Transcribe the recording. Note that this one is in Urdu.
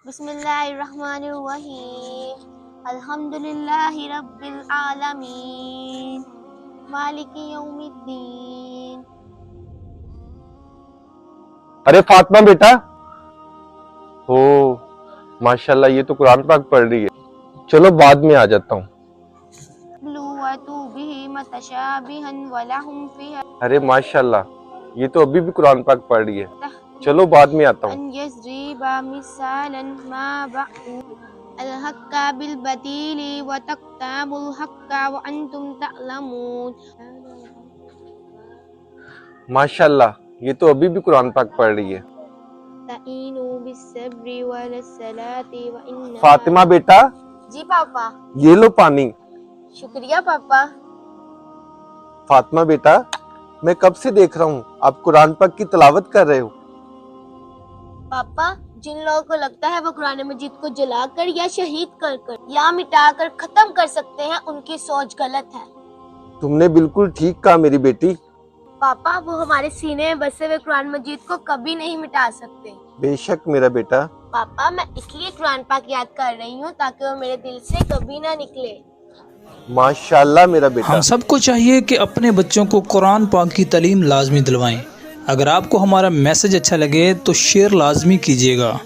بسم اللہ الرحمن الرحیم الحمدللہ رب العالمین مالک یوم الدین۔ ارے فاطمہ بیٹا، ہو ماشاءاللہ یہ تو قرآن پاک پڑھ رہی ہے، چلو بعد میں آ جاتا ہوں۔ ارے ماشاءاللہ یہ تو ابھی بھی قرآن پاک پڑھ رہی ہے، چلو بعد میں آتا ہوں۔ الحق بالبطیل وتکتموا الحق وانتم تعلمون۔ ماشاءاللہ یہ تو ابھی بھی قرآن پاک پڑھ رہی ہے۔ تعینوا بالصبر والصلاۃ وانہا۔ فاطمہ بیٹا، جی پاپا۔ یہ لو پانی۔ شکریہ پاپا۔ فاطمہ بیٹا، میں کب سے دیکھ رہا ہوں آپ قرآن پاک کی تلاوت کر رہے ہو۔ پاپا، جن لوگوں کو لگتا ہے وہ قرآن مجید کو جلا کر یا شہید کر یا مٹا کر ختم کر سکتے ہیں، ان کی سوچ غلط ہے۔ تم نے بالکل ٹھیک کہا میری بیٹی۔ پاپا، وہ ہمارے سینے میں بسے ہوئے قرآن مجید کو کبھی نہیں مٹا سکتے۔ بے شک میرا بیٹا۔ پاپا، میں اس لیے قرآن پاک یاد کر رہی ہوں تاکہ وہ میرے دل سے کبھی نہ نکلے۔ ماشاءاللہ میرا بیٹا۔ ہم سب کو چاہیے کہ اپنے بچوں کو قرآن پاک کی تعلیم لازمی دلوائیں۔ اگر آپ کو ہمارا میسج اچھا لگے تو شیئر لازمی کیجیے گا۔